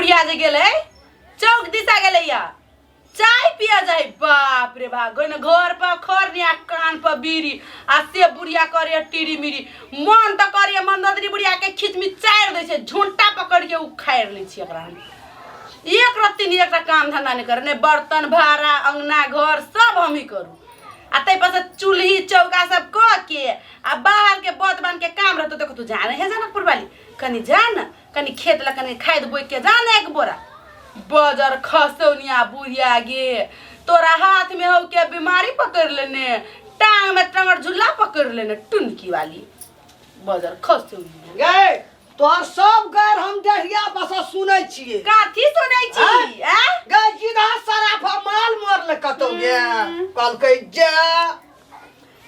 बुढ़िया जे गेले चौक दिशा गेले या चाय पिया जाए बाप रे बाप गन घर पर खरनिया कान पर बीड़ी आ से बुढ़िया करे टीरी मिरी मन त करे मंदोदरी बुढ़िया के खींच में चार दे छे झुंटा पकड़ के उखाड़ ले छी एकरा एक रत्ती नहीं एकटा काम धंधा नहीं करे बर्तन भाड़ा अंगना घर सब हम ही करू आ तै पर चूल्ही चौका सब क के आ बाहर के बत बन के काम रहतो देखो तू जाने है जनकपुर वाली कनी जान कनी खेत ला कनी खाद बोई के जान एक बोरा बजर खसौनिया बुढ़िया गे तोरा हाथ में हो के बीमारी पकड़ लेने टांग में टंगर झुल्ला पकड़ लेने टुनकी वाली बजर खसौनिया गे तोहर सब गैर हम देहिया बस सुनै छियै काथी सुनै छी गे जिदा सराफा माल मोर ले कतौ गे कल कह जा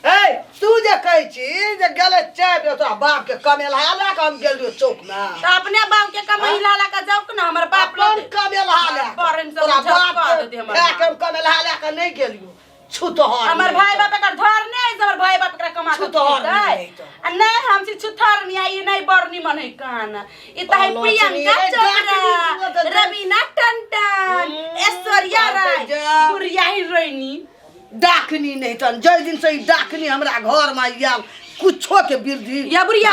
ए तू जे कहै छी जे गेले चाय पे तोरा बाप के कमेला ला के हम गेल चौक में त अपने बाप के कमेला ला के जाऊ के ना हमर बाप अपन कमेला ला परन से तोरा बाप बाप दे हमर कमेला ला के नहीं गेलियो छुतहर हमर भाई बाप का धर नहीं हमर भाई बाप का कमा के छुतहर आ नहीं हम से छुथर नहीं आई नहीं बरनी मन है कान ई त है प्रियंका चोपड़ा रवीना टंटन ऐश्वर्या राय गुड़िया हीरोइनी डाकनी नहीं तन जय दिन से डाकनी हमरा घर में या कुछो के वृद्धि या बुढ़िया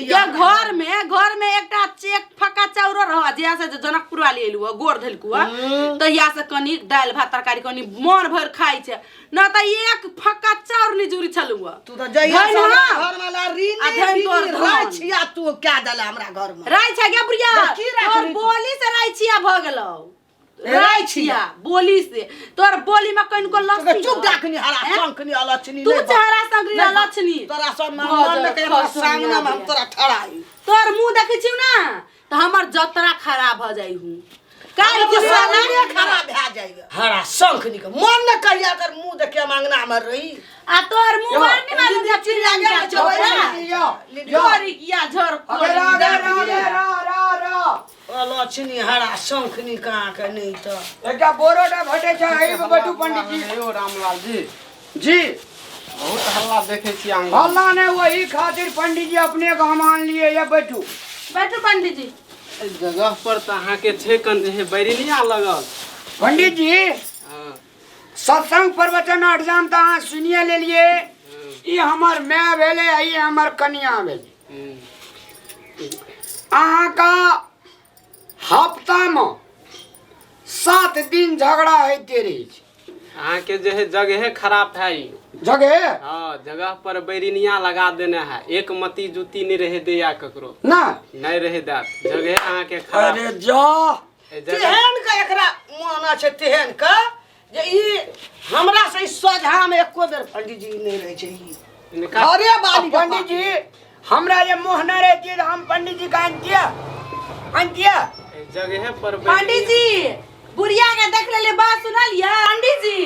या घर घर में एकटा चेक फक्का चाउर रह जे से जनकपुर वाली एलु गोर धलकु तहिया से कनी दाल भात तरकारी कनी मन भर खाई छे न त एक फक्का चाउर नि जुरी छलु तू त जइया घर में ला रीनी राय छिया तू क्या दला हमरा घर में राय छ गे बुढ़िया और बोली से राय छिया भ गेलौ राय छिया बोली से तोर बोली में कइन को लक्ष्मी चुप डाकनी हरा शंखनी अलछनी तू चेहरा संगरी अलछनी तोरा सब मन में के सामने में हम तोरा ठड़ाई तोर मुंह देखै छिउ ना त हमर जतरा खराब भ जाई हूं काल के साला खराब भ जाई हरा शंखनी के मन न कहिया कर मुंह देखे मांगना में रही आ तोर मुंह मारने मालूम जे चिल्ला गया छोरा जोरी किया झर अलछनी हरा शंखनी कहां के नहीं त एकटा बोरोटा भटे छ ए बटू पंडित जी यो रामलाल जी जी बहुत हल्ला देखे छी आंगन हल्ला ने वही खातिर पंडित जी अपने को मान लिए ये बैठू पंडित जी इस जगह पर त अहाँ के छे कन जे बैरिनिया लगल पंडित जी हां सत्संग प्रवचन एग्जाम त अहाँ सुनिए ले लिए ई हमर माय भेले ई हमर कन्या भेले अहाँ का हफ्ता में 7 दिन झगड़ा होते रही अहाँ के जे है जगह खराब है जगह हां जगह पर बैरिनिया लगा देने है एक मती जूती नहीं रहे दिया ककरो ना नहीं रहे दा जगह अहाँ के खराब अरे जा तेहन का एकरा माना छै तेहन का जे ई हमरा से सोझा में एको बेर पंडित जी नहीं रहे छै ई अरे बाली पंडित जी हमरा ये मोहना रहती है हम पंडित जी का अंतिया जगह पर पंडित जी बुढ़िया के देख ले बात सुनलिया पंडित जी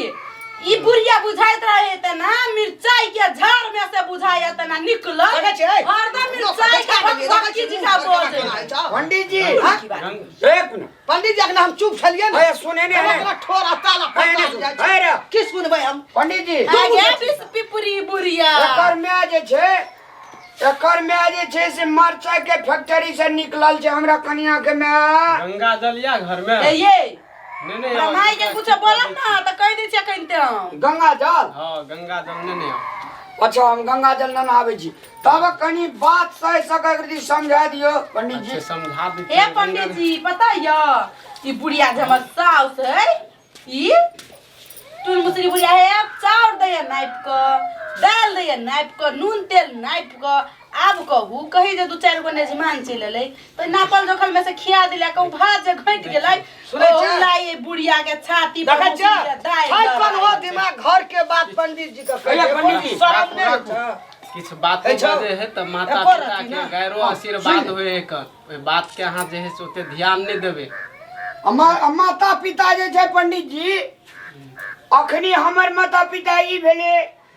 ई बुढ़िया बुझाइत रहे त ना मिर्चाई के झाड़ में से बुझाया त ना निकल हरदम मिर्चाई के भक्ति जी का बोल पंडित जी एक मिनट पंडित जी हम चुप छलिए ना सुने ने ठोरा ताला अरे की सुनबै हम पंडित जी आगे बिस पिपरी बुढ़िया एकर में जे से मरचा के फैक्ट्री से निकलल छै हमरा कन्या के में गंगा जल या घर में ये नहीं माई के कुछ बोलम ना त कह दै छै कहिते हम गंगा जल हां गंगा जल नहीं अच्छा हम गंगा जल न आवे छी तब कनी बात सही सके समझा दियो पंडित जी समझा दे ए पंडित जी पता य ई बुढ़िया जे हमर साउस है ई टुन मुसरी बुढ़िया है चाउर दैया नाइप क दाल दैया नाइप क नून तेल नाइप क आब कहू कही जे 2-4 गो नेजमान चलि एलै त नापल जोखल में से खिया दिला कहू भात जे घट गेलै ओ लाई बुढ़िया के छाती पर दाल हाय कौन हो दिमाग घर के बात पंडित जी का पंडित जी शर्म नहीं होता किछ बात जे है त माता पिता के गैरो आशीर्वाद होए एकर ओइ बात के अहाँ जे है सोते ध्यान नहीं देबे माता पिता जे छै पंडित जी अखनी हमर माता पिता ई भेले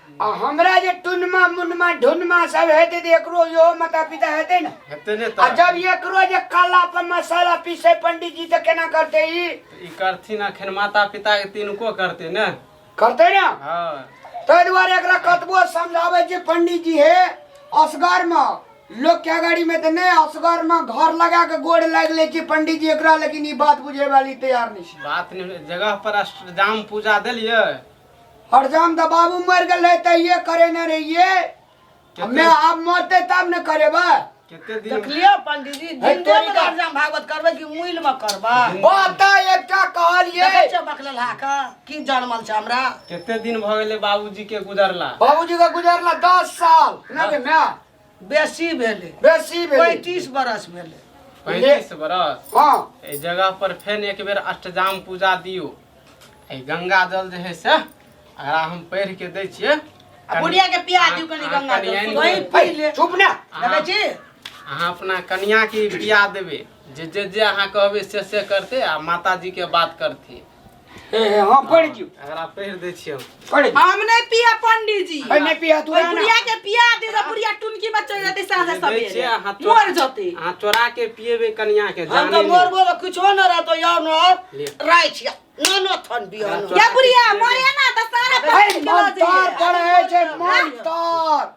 आ हमरा जे टुनमा मुनमा ढुनमा सब हेते त एकरो यो माता पिता हेते न हेते ने आ जब एकरो जे काला पर मसाला पीसे पंडित जी त केना करते ई करथिन अखन माता पिता के तिनको करते न करते न हां तै दुआरे एकरा कतबो समझावे जे पंडित जी हे असगर में लोग क्या गाड़ी में तो नहीं असगर में घर लगा के गोड़ लग ले छी पंडित जी एकरा, लेकिन ये बात बुझे वाली तैयार नहीं छी। बात नहीं जगह पर अष्टजाम पूजा दिलिए हरजाम तो बाबू मर गए तो ये करे न रहिए, मैं आप मरते तब न करे बा। कितने दिन देखलिए पंडित जी जिंदे में हरजाम भागवत करबे कि मुइल में करबा बाता एकटा कहलिए देखे छ बकलल हाका की जन्मल छ हमरा कितने दिन भ गेले बाबूजी के गुजरला बाबूजी का गुजरला 10 साल ना के मैं बेसी भेले बेसी भेले 35 बरस भेले 35 बरस। हां ए जगह पर फेन एक बेर अष्टजाम पूजा दियो। ए गंगा जल जे है से अगर हम पढ़ के दै छियै बुढ़िया के पिया दियो कनी गंगा जल वही पहिले चुप ना देखे छी अहाँ अपना कन्या के बिया देबे जे अहाँ कहबे से करते आ माता जी के बात करती। हां पढ़ दियो अगर आप पढ़ दै छियै पढ़ हम नहीं पिया पंडित जी नहीं पिया तू ओई ना बुढ़िया के पिया दे तो बुढ़िया टुनकी में चल जाती साँझ दै छियै सवेरे अहाँ मर जाते। अहाँ चोरा के पिएबे कन्या के हम जाने तो नहीं। मोर बोल कुछो न रहतो यार ले। न राइ छी न थन बियान क्या बुढ़िया मरे ना तो सारा भाई पकड़ के लो मंत्र जाइए। पढ़े छे मंत्र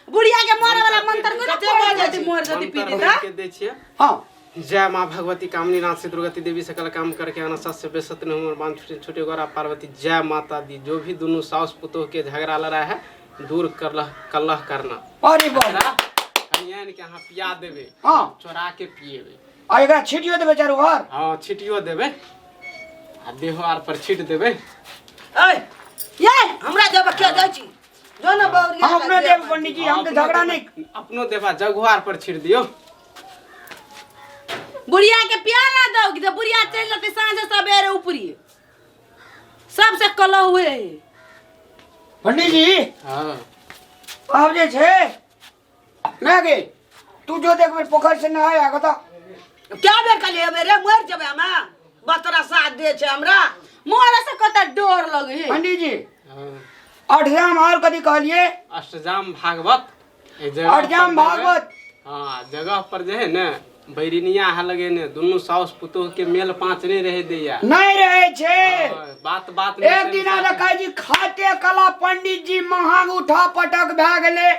बुढ़िया के मरे वाला मंत्र को कते पड़ बाजे जाती छी? मर जाती पी मंत्र देता। पढ़ के दै छियै हां जय माँ भगवती कामनी नाथ से दुर्गति देवी सकल काम करके अनसत से बेसत न उमर बांध छोटे गोरा पार्वती जय माता दी। जो भी दोनों सास पुतोह के झगड़ा लड़ा है दूर कलह करना। अरे बाबा कन्यान के यहाँ पिया देवे हां चोरा के पिएबे आ एकरा छिटियो दे बेचारो घर हाँ छिटियो देवे आ देहो आर पर छीट देवे। ए ये हमरा जब के जाइ छी जो न बौरिया हम अपने देव पंडित जी हम तो झगड़ा नहीं अपनो देवा जगुआर पर छीट दियो। बुढ़िया के पिया ना दोगी तो बुढ़िया चल जाती साँझ सवेरे ऊपरी सबसे कलह हुए है। पंडित जी हाँ अब जे छे मैं गे तू जो देख मेरे पोखर से नहाया कता क्या बेर कलिए मेरे मर जबे हम बतरा साथ दे छे हमरा मोरा से कता डर लगे है। पंडित जी हाँ। अठजाम और कदी कहलिए अष्टजाम भागवत ए जगह अठजाम पर देवे। भागवत हाँ जगह पर जे है न बैरिनिया हा लगे ने दोनों सास पुतोह के मेल पाँच नहीं रहे दैया। नहीं रहे छे बात बात में एक दिन आला कहे जी खाते कला पंडित जी महंग उठा पटक भए गेले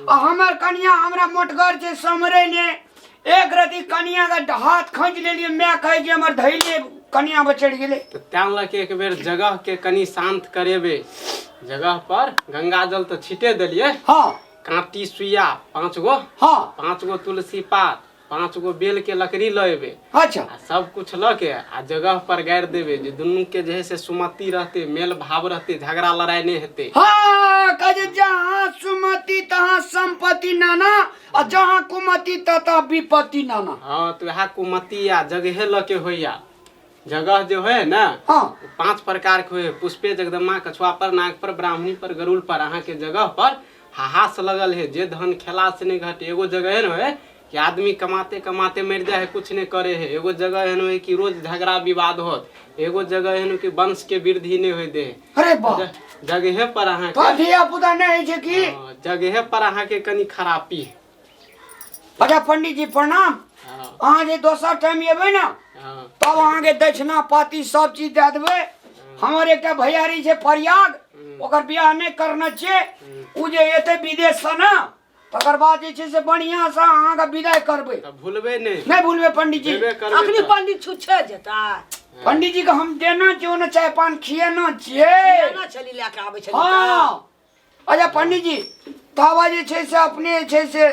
आ हमर कन्या हमरा मोटगर से समरे ने एक रति कन्या का हाथ खींच लेलिए मैं कहे जी हमर धैले कन्या बचड़ गेले तो त्यान लगे एक बेर जगह के कनी शांत करेबे जगह पर गंगा जल तो छीटे दिलिए हाँ कांटी सुइया 5 गो हाँ 5 गो तुलसी पात 5 गो बेल के लकड़ी लेबे अच्छा आ सब कुछ ल के आ जगह पर गाड़ देवे जे दुनू के जे है से सुमति रहते मेल भाव रहते झगड़ा लड़ाई नहीं हेते। हाँ कहे जहाँ सुमति तहाँ संपत्ति नाना और जहाँ कुमति तथा विपत्ति नाना। हाँ तो वह कुमति या जगह ल के होइया जगह जो है ना हाँ 5 प्रकार के होए पुष्पे जगदम्बा कछुआ पर नाग पर ब्राह्मणी पर गरुड़ पर अहाँ के जगह पर हाहास लगल है जे धन खेला से नहीं घटे। एगो जगह है न कि आदमी कमाते कमाते मर जाए है कुछ नहीं करे है। एगो जगह है कि रोज झगड़ा विवाद होत। एगो जगह है कि वंश के वृद्धि नहीं होए दे। अरे वाह जगह पर अहाँ तो धिया पुता नहीं है कि जगह पर अहाँ के कनी खराबी है। अच्छा पंडित जी प्रणाम। हाँ, अहाँ जे दोसर टाइम एबै ना हाँ, तब अहाँ के दक्षिणा पाती सब चीज दे देबै। हमर एकटा भैयारी छै प्रयाग ओकर बियाह नहीं करना छै उ जे एते विदेश से ना तकर बाद जे छै से बढ़िया से अहाँ के विदाई करबै तब भूलबे नहीं नहीं भूलबै पंडित जी। देबे करबे अखनी तब। पंडित छुछे जेता पंडित जी के हम देना क्यों ना चाय पान खियाना छियै। ना चली लेके आबै छली हाँ अच्छा पंडित जी तावा जे छै से अपने छै से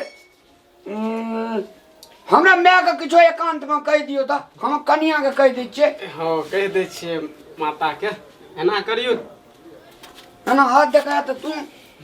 हमरा माय के किछो एकांत में कह दियो त हम कन्या के कह दै छियै। हाँ कह दै छियै माता के एना करियो एना हाथ देखा त तू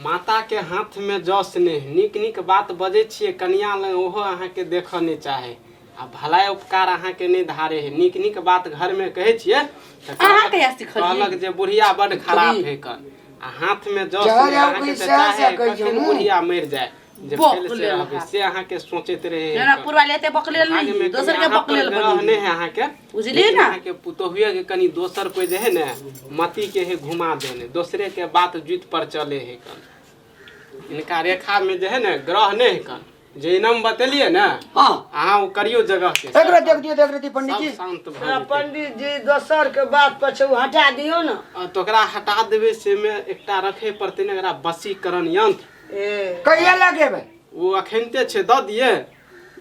माता के हाथ में जस नहीं नीक नीक बात बजे छियै कन्या लग ओहो अहाँ के देख नहीं चाहे आ भलाई उपकार अहाँ के नहीं धारे है। नीक नीक बात घर में कहे छियै त अहाँ कहिया सिखलियै? कहलक जे बुढ़िया बड़ खराब है कन आ हाथ में जस जा नहीं जाओ अहाँ के कोई त सह चाहे सह कहि कखन जो। बुढ़िया मर जाए जे बक फेल से लेल रहबै हा। से अहाँ के सोचैत रहे ना पूरा लेते बकलेल भाग्य नहीं में दोसर कनि के अहाँ बकलेल पर ग्रह बनी नहीं है अहाँ के बुझलियै लेकिन ना? अहाँ के पुतोहिया के कनी दोसर कोई जे है ना मती के है घुमा देने दूसरे के बात जुत पर चले है कन इनका रेखा में जो है ना ग्रह नहीं है कन जे इनाम बतेलिए ना हाँ अहाँ वो करियो जगह के एकरा देख दियो देख रही पंडित सब जी। शांत भ जेतै। पंडित जी दोसर के बात पछू हटा दियो ना तो ओकरा हटा देबे से में एकटा रखे पड़ते ना एकरा वशीकरण यंत्र ए कहिया लगेबै वो अखनते छे दऽ दिए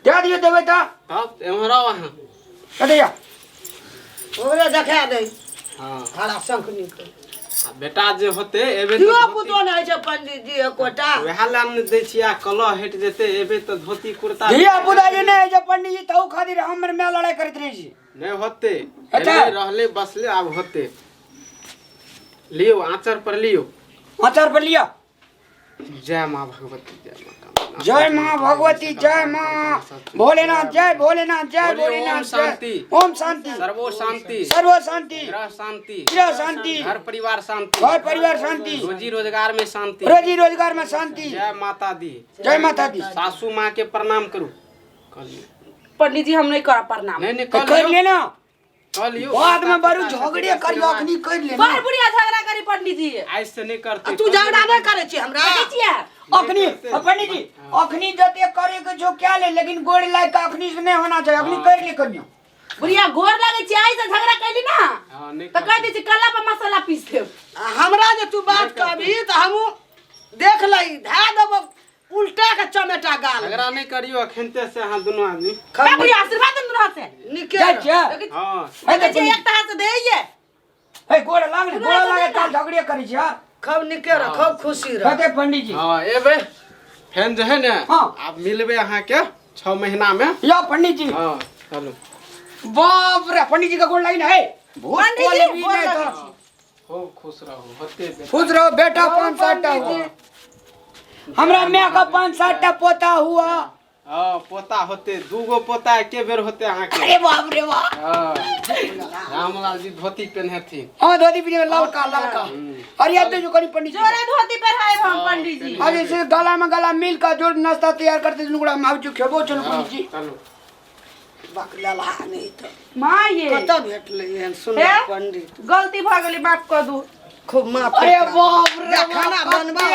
दे दिए देबै तऽ तब एम्हर आओ अहाँ कतै या ओकरे देखा दे हाँ हरा शंख निकल आ बेटा जे होते एबे कियो तऽ पुतो नहि होइ छै पंडित जी एकोटा वएह ला ने दै छियै आ कलह हटि जेतै एबे तऽ धोती कुर्ता धिया पुता जे नहि जे पंडित जी तहु खातिर हमर में लड़ाई करैत रहै छी नहीं होते अच्छा। एबे रहले बसले आब होते लियो आंचर पर लियो आचार पर लिया जय माँ भगवती जय माँ कामना। जय माँ भगवती जय माँ भोलेनाथ जय भोलेनाथ जय बोलिए भोलेनाथ ओम शांति। जय ओम शांति सर्वो शांति सर्व शांति ग्रह शांति गृह शांति घर परिवार शांति घर परिवार शांति रोजी रोजगार में शांति रोजी रोजगार में शांति जय माता दी जय माता दी सासू माँ के प्रणाम करू कर लियो पंडित जी हम नहीं करा प्रणाम नहीं नहीं तो कर कर लियो लेना कर लियो बाद में बड़ू झगड़े करियो अखनी कर लेना बर बुढ़िया झगड़ा करी पंडित जी आज से नहीं करते तू झगड़ा नहीं करे छी हमरा पंडित जी अखनी पंडित जी अखनी जते करे के जो क्या ले लेकिन गोड़ लाग के अखनी से नहीं होना चाहिए अखनी कर ले करियो बुढ़िया गोर लगे छी आई से झगड़ा कैली ना हाँ नहीं तो कह दी छी कल्ला पर मसाला पीस दे हमरा जे तू बात कहबी त हमहू देख लई धा देबो उल्टा के चमेटा गाल झगड़ा नहीं करियो अखनते से हाँ दोनों आदमी बे बुढ़िया आशीर्वाद दे दुनू से निके जय जय लेकिन हाँ पंडित जी एक हाथ से दे ये हे गोड़ लागे काल झगड़े करी छी हां खूब निके रह खूब खुशी रह कहते पंडित जी हाँ एबे फेन जो है ना हाँ। आप मिलबे अहाँ के 6 महीना में या पंडित जी हाँ चलो बाप रे पंडित जी का गोड़ लागी ना है भूत पंडित बोले जी, भी गोड़ नहीं लागी तो खूब खुश रहो होते बेटा। खुश रहो बेटा 5-7 टा हुआ हमरा मैं का 5-7 टा पोता हुआ हाँ पोता होते 2 गो पोता एके बेर होते अहाँ के अरे बाप रे बाप हाँ रामलाल जी धोती पहने थी हां धोती पीने ललका अरे याद जो करी पंडित जी जोरे धोती पहनाए हम पंडित जी आज ऐसे गला में गला मिल का जो नाश्ता तैयार करते नुकड़ा मावजू खेबो चलो पंडित जी चलो बकला नहीं तो माँ ये कत भेटले एहन सुंदर हे? पंडित गलती भ गेली माफ कर दू खूब माफ अरे बाप रे जा खाना बनबा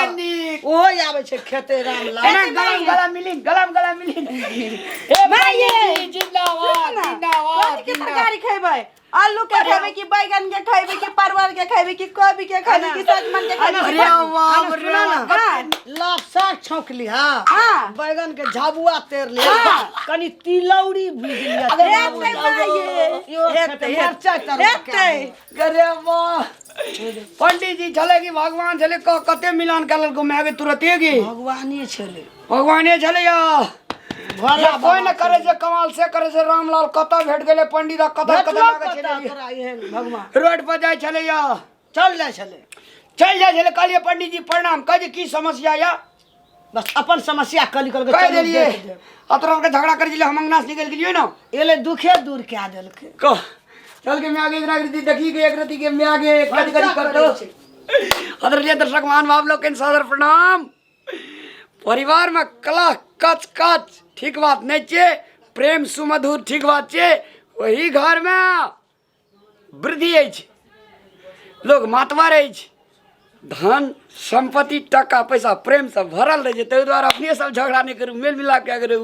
ओ आवे छै खेते रामलाल गला मिलिन गला मिलिन ए भाई जिंदाबाद जिंदाबाद कथी के तरकारी खेबै आलू के खेबै कि बैगन के खेबै कि परवल के खेबै कि कोबी के खेबै कि सजमन के खेबै अरे बाप रे हाँ लाख साग छौंक लिहा हाँ। बैगन के झाबुआ तेर लिहा कनी तिलौरी भूज लिहा हेतै माये हेतै मरचाई तरकारी अरे वाह पंडित जी छले कि भगवान छले कते मिलान कलर को मैं तुरते गे भगवाने छले भगवाने छले या भोला कोई न करे से कमाल से करे से रामलाल कत भेट गेले पंडित कत कत लागे छले भगवान रोड पर जाय छले या चल जाय छले चल जाय छले कहलिए पंडित जी प्रणाम कह की समस्या या बस अपन समस्या कल के कह देलिए अतरफ के झगड़ा कर दिले हम अंगना से निकल गेलियो ना एले दुखे दूर क्या देलके कह चल के मैं आगे एक रति देखी के एक रति के मैं आगे कदी कदी कर दो अदरलिए दर्शक मान बाप लोग के सादर प्रणाम परिवार में कला कच कच ठीक बात नहीं छे प्रेम सुमधुर ठीक बात छे वही घर में वृद्धि अछि लोग मातवा रहे छै धन संपत्ति टका पैसा प्रेम से भरल रहे छै ताहि द्वारा अपने सब झगड़ा नहीं करू मेल मिला के अगर